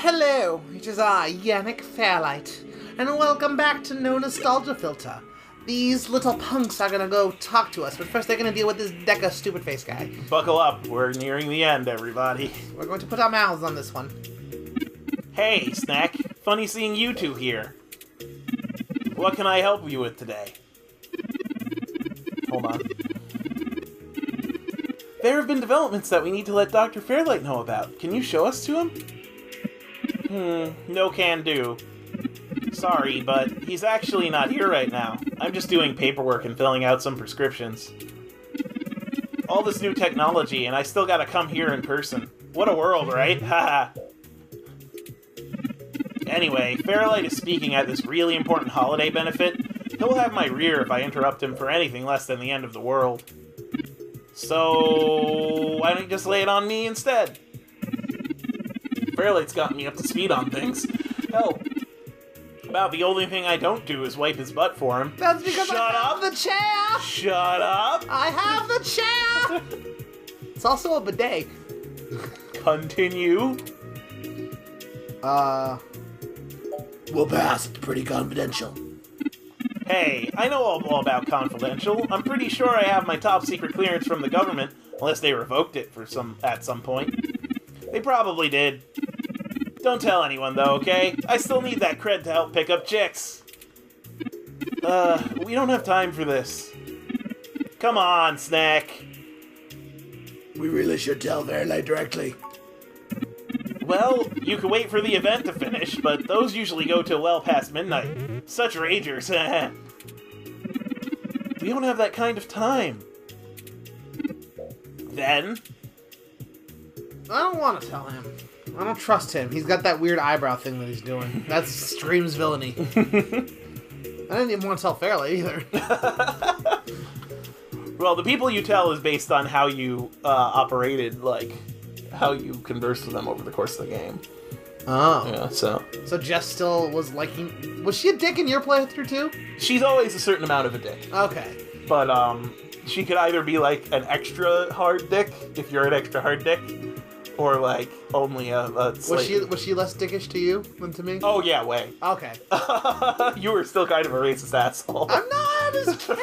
Hello, it is I, Yannick Fairlight, and welcome back to No Nostalgia Filter. These little punks are gonna go talk to us, but first they're gonna deal with this Deca stupid face guy. Buckle up, we're nearing the end, everybody. We're going to put our mouths on this one. Hey, Snack. Funny seeing you two here. What can I help you with today? Hold on. There have been developments that we need to let Dr. Fairlight know about. Can you show us to him? No can do. Sorry, but he's actually not here right now. I'm just doing paperwork and filling out some prescriptions. All this new technology, and I still gotta come here in person. What a world, right? Haha. Anyway, Fairlight is speaking at this really important holiday benefit. He'll have my rear if I interrupt him for anything less than the end of the world. So, why don't you just lay it on me instead? Fairlight's got me up to speed on things. Hell, about the only thing I don't do is wipe his butt for him. That's because I have the chair! Shut up! I have the chair! It's also a bidet. Continue. We'll pass. It's pretty confidential. Hey, I know all about confidential. I'm pretty sure I have my top secret clearance from the government, unless they revoked it at some point. They probably did. Don't tell anyone though, okay? I still need that cred to help pick up chicks. We don't have time for this. Come on, Snack. We really should tell Fairlight directly. Well, you can wait for the event to finish, but those usually go till well past midnight. Such ragers. We don't have that kind of time. Then? I don't want to tell him. I don't trust him. He's got that weird eyebrow thing that he's doing. That screams villainy. I didn't even want to tell Fairlight either. Well, the people you tell is based on how you operated, like, how you conversed with them over the course of the game. Oh. Yeah, so Jess still was liking... Was she a dick in your playthrough too? she's always a certain amount of a dick. Okay. But, she could either be, like, an extra hard dick, if you're an extra hard dick, or, like, only a slightly... Was she less dickish to you than to me? Oh, yeah, way. Okay. You were still kind of a racist asshole. I'm not a cat!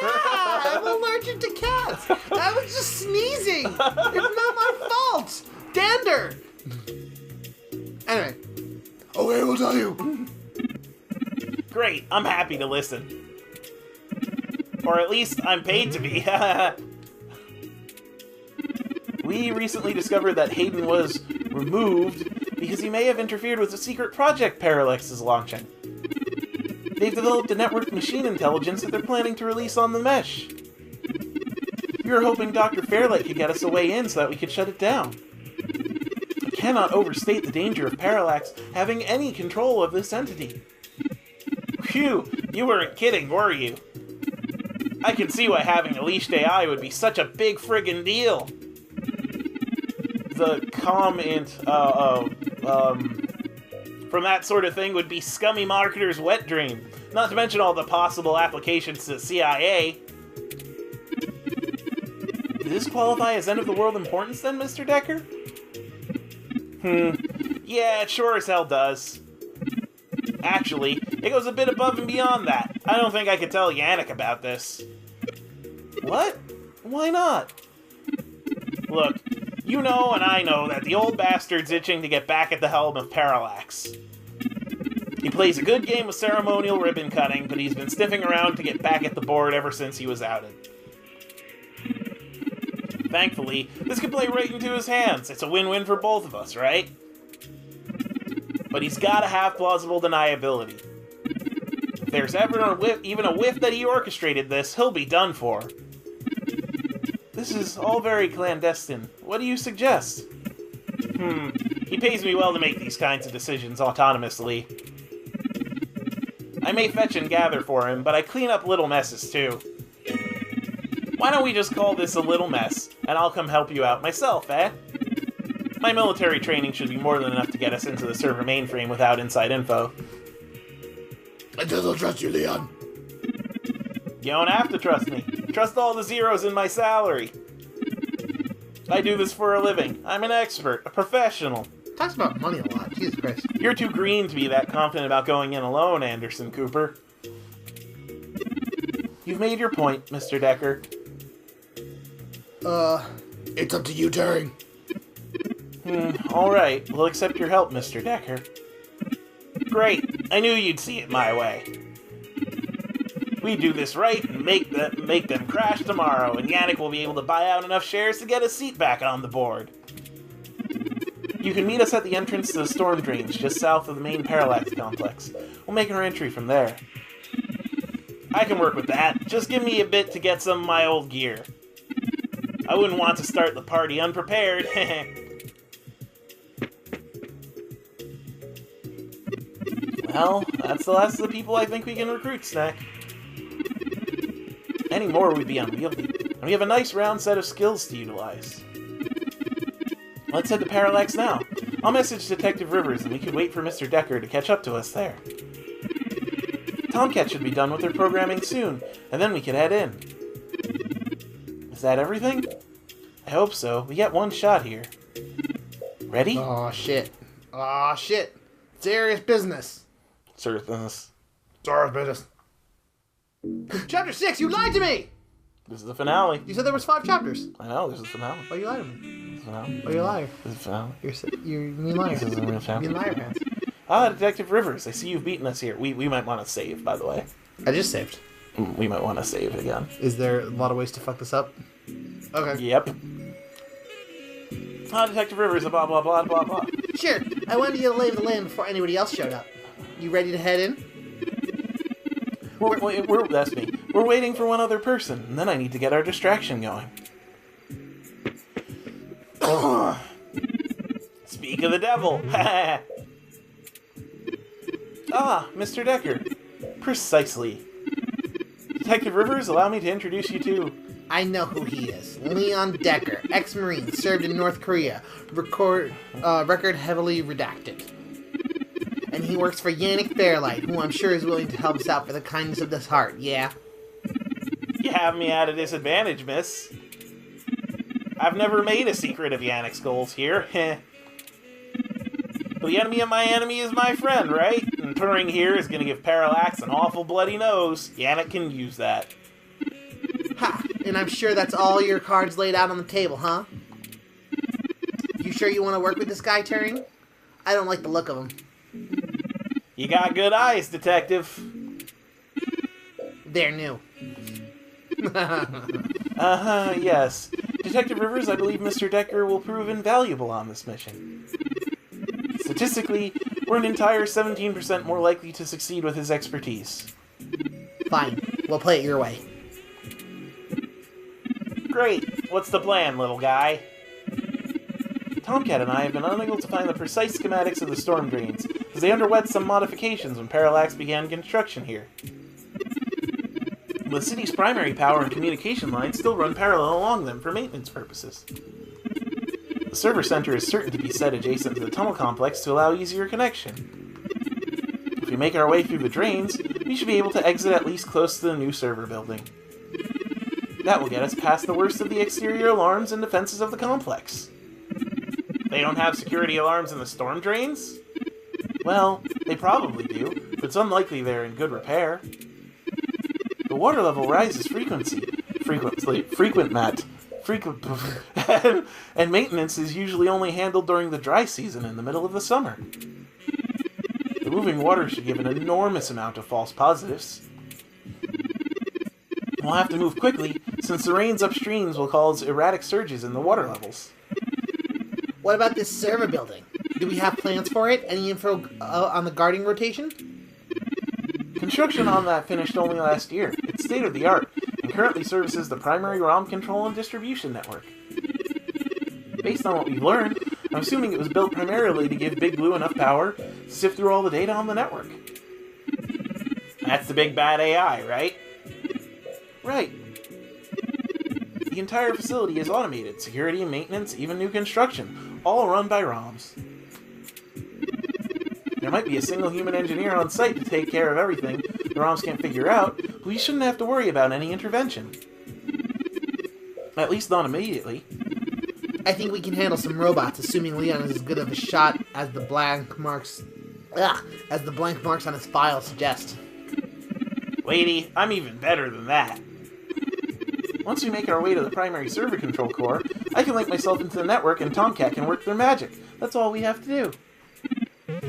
I'm allergic to cats! I was just sneezing! It's not my fault! Dander! Anyway. Okay, we'll tell you. Great, I'm happy to listen. Or at least I'm paid to be. We recently discovered that Hayden was removed because he may have interfered with a secret project Parallax is launching. They've developed a networked machine intelligence that they're planning to release on the mesh. We were hoping Dr. Fairlight could get us a way in so that we could shut it down. I cannot overstate the danger of Parallax having any control of this entity. Phew, you weren't kidding, were you? I can see why having a leashed AI would be such a big friggin' deal. The comment from that sort of thing would be scummy marketer's wet dream. Not to mention all the possible applications to the CIA. Does this qualify as end-of-the-world importance then, Mr. Decker? Yeah, it sure as hell does. Actually, it goes a bit above and beyond that. I don't think I could tell Yannick about this. What? Why not? Look, you know and I know that the old bastard's itching to get back at the helm of Parallax. He plays a good game of ceremonial ribbon cutting, but he's been sniffing around to get back at the board ever since he was outed. Thankfully, this could play right into his hands. It's a win-win for both of us, right? But he's gotta have plausible deniability. If there's ever even a whiff that he orchestrated this, he'll be done for. This is all very clandestine. What do you suggest? He pays me well to make these kinds of decisions autonomously. I may fetch and gather for him, but I clean up little messes too. Why don't we just call this a little mess, and I'll come help you out myself, eh? My military training should be more than enough to get us into the server mainframe without inside info. I just don't trust you, Leon. You don't have to trust me. Trust all the zeros in my salary. I do this for a living. I'm an expert, a professional. Talks about money a lot. Jesus Christ. You're too green to be that confident about going in alone, Anderson Cooper. You've made your point, Mr. Decker. It's up to you, Turing. Alright. We'll accept your help, Mr. Decker. Great. I knew you'd see it my way. We do this right and make them crash tomorrow, and Yannick will be able to buy out enough shares to get a seat back on the board. You can meet us at the entrance to the storm drains, just south of the main Parallax complex. We'll make our entry from there. I can work with that. Just give me a bit to get some of my old gear. I wouldn't want to start the party unprepared. Well, that's the last of the people I think we can recruit, Snack. Any more would be unwieldy, and we have a nice round set of skills to utilize. Let's head to Parallax now. I'll message Detective Rivers, and we can wait for Mr. Decker to catch up to us there. Tomcat should be done with their programming soon, and then we can head in. Is that everything? I hope so. We get one shot here. Ready? Oh shit. Oh shit. Serious business. Serious. Serious business. Chapter 6, you lied to me! This is the finale. You said there was 5 chapters. I know, this is the finale. Why you lied to me? This is the finale. Why you a liar? This is the finale. You're mean liar. This is the real You chapter. mean liar pants. Ah, Detective Rivers, I see you've beaten us here. We might want to save, by the way. I just saved. We might want to save again. Is there a lot of ways to fuck this up? Okay. Yep. Ah, Detective Rivers, blah, blah, blah, blah, blah. Sure. I wanted to get a lay of the land before anybody else showed up. You ready to head in? That's me. We're waiting for one other person, and then I need to get our distraction going. Speak of the devil. Ah, Mr. Decker. Precisely. Detective Rivers, allow me to introduce you to... I know who he is. Leon Decker, ex-Marine, served in North Korea. Record heavily redacted. And he works for Yannick Fairlight, who I'm sure is willing to help us out for the kindness of this heart, yeah? You have me at a disadvantage, miss. I've never made a secret of Yannick's goals here. The enemy of my enemy is my friend, right? And Turing here is gonna give Parallax an awful bloody nose. Yannick can use that. Ha! And I'm sure that's all your cards laid out on the table, huh? You sure you want to work with this guy, Turing? I don't like the look of him. You got good eyes, Detective. They're new. Yes. Detective Rivers, I believe Mr. Decker will prove invaluable on this mission. Statistically, we're an entire 17% more likely to succeed with his expertise. Fine. We'll play it your way. Great. What's the plan, little guy? Tomcat and I have been unable to find the precise schematics of the storm drains, as they underwent some modifications when Parallax began construction here. The city's primary power and communication lines still run parallel along them for maintenance purposes. The server center is certain to be set adjacent to the tunnel complex to allow easier connection. If we make our way through the drains, we should be able to exit at least close to the new server building. That will get us past the worst of the exterior alarms and defenses of the complex. They don't have security alarms in the storm drains? Well, they probably do, but it's unlikely they're in good repair. The water level rises and maintenance is usually only handled during the dry season in the middle of the summer. The moving water should give an enormous amount of false positives. We'll have to move quickly, since the rains upstreams will cause erratic surges in the water levels. What about this server building? Do we have plans for it? Any info on the guarding rotation? Construction on that finished only last year. It's state-of-the-art, and currently services the primary ROM control and distribution network. Based on what we've learned, I'm assuming it was built primarily to give Big Blue enough power to sift through all the data on the network. That's the big bad AI, right? Right. The entire facility is automated. Security, maintenance, even new construction. All run by ROMs. There might be a single human engineer on site to take care of everything the ROMs can't figure out, but we shouldn't have to worry about any intervention. At least not immediately. I think we can handle some robots, assuming Leon is as good of a shot as the blank marks on his file suggest. Lady, I'm even better than that. Once we make our way to the primary server control core, I can link myself into the network and Tomcat can work their magic. That's all we have to do.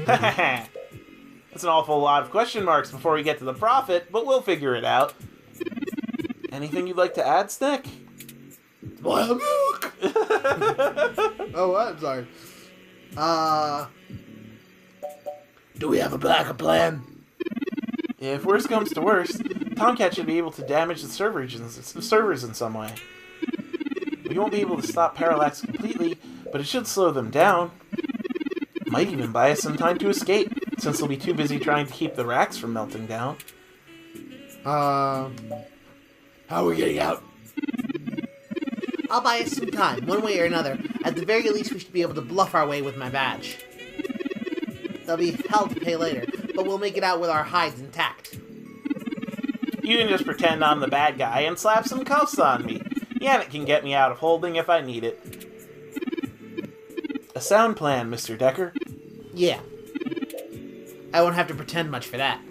That's an awful lot of question marks before we get to the profit, but we'll figure it out. Anything you'd like to add, Snick? Boil milk! Oh, what? I'm sorry. Do we have a backup plan? If worst comes to worst, Tomcat should be able to damage the servers in some way. We won't be able to stop Parallax completely, but it should slow them down. Might even buy us some time to escape, since they'll be too busy trying to keep the racks from melting down. How are we getting out? I'll buy us some time, one way or another. At the very least, we should be able to bluff our way with my badge. There'll be hell to pay later, but we'll make it out with our hides intact. You can just pretend I'm the bad guy and slap some cuffs on me. Yannick can get me out of holding if I need it. A sound plan, Mr. Decker. Yeah. I won't have to pretend much for that.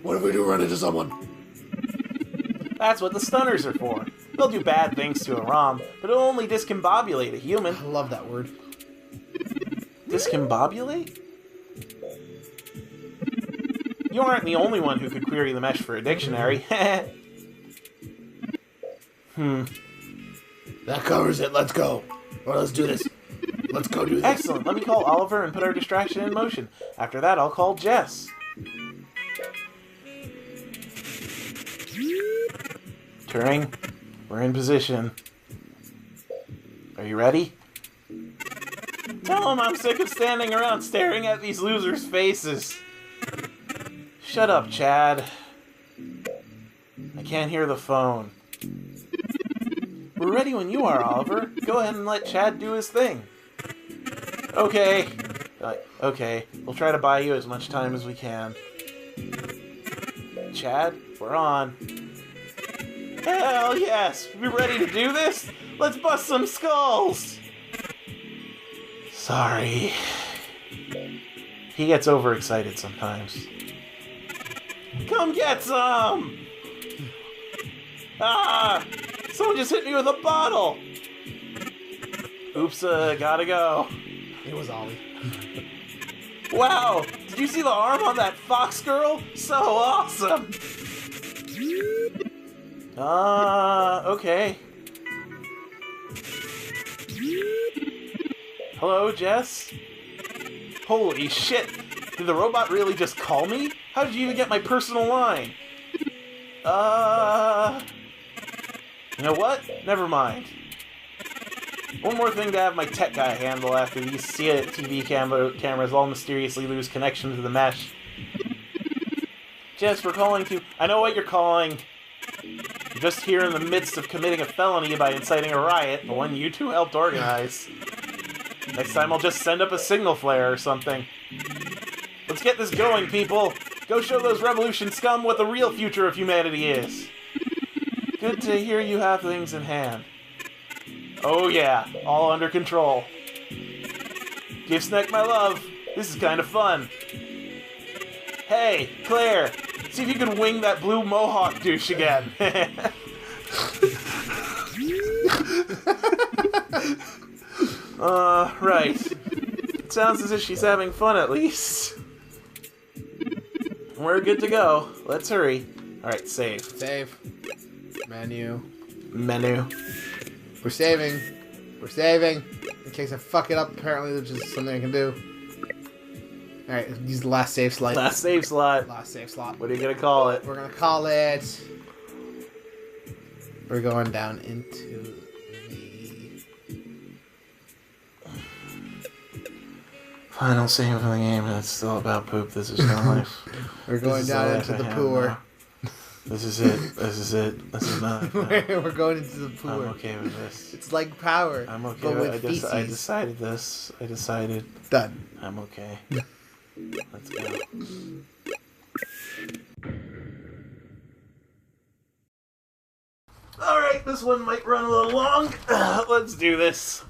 What if we do run into someone? That's what the stunners are for. They'll do bad things to a ROM, but it'll only discombobulate a human. I love that word. Discombobulate? You aren't the only one who could query the mesh for a dictionary. That covers it. Let's go. Or let's do this. Let's go do this. Excellent. Let me call Oliver and put our distraction in motion. After that, I'll call Jess. Turing, we're in position. Are you ready? Tell him I'm sick of standing around staring at these losers' faces. Shut up, Chad. I can't hear the phone. We're ready when you are, Oliver. Go ahead and let Chad do his thing. Okay. Okay, we'll try to buy you as much time as we can. Chad, we're on. Hell yes! We ready to do this? Let's bust some skulls! Sorry. He gets overexcited sometimes. Come get some! Ah! Someone just hit me with a bottle! Oops, gotta go. It was Ollie. Wow! Did you see the arm on that fox girl? So awesome! Okay. Hello, Jess? Holy shit! Did the robot really just call me? How did you even get my personal line? You know what? Never mind. One more thing to have my tech guy handle after these TV cameras all mysteriously lose connection to the mesh. Jess, we're calling to... I know what you're calling. You're just here in the midst of committing a felony by inciting a riot, the one you two helped organize. Next time I'll just send up a signal flare or something. Let's get this going, people! Go show those revolution scum what the real future of humanity is. Good to hear you have things in hand. Oh yeah, all under control. Give Sneck my love. This is kind of fun. Hey, Claire, see if you can wing that blue mohawk douche again. Right. It sounds as if she's having fun at least. We're good to go. Let's hurry. Alright, save. Save. Menu. We're saving. We're saving. In case I fuck it up, apparently there's just something I can do. Alright, use the last save slot. Last save slot. Last save slot. What are you gonna call it? We're gonna call it... We're going down into the... Final save of the game, and it's still about poop. This is no life. We're going down into the Poower. This is it. This is it. This is not. No. We're going into the Poower. I'm okay with this. It's like Power. I'm okay but with it. feces. I decided this. I decided. Done. I'm okay. Let's go. Alright, this one might run a little long. Let's do this.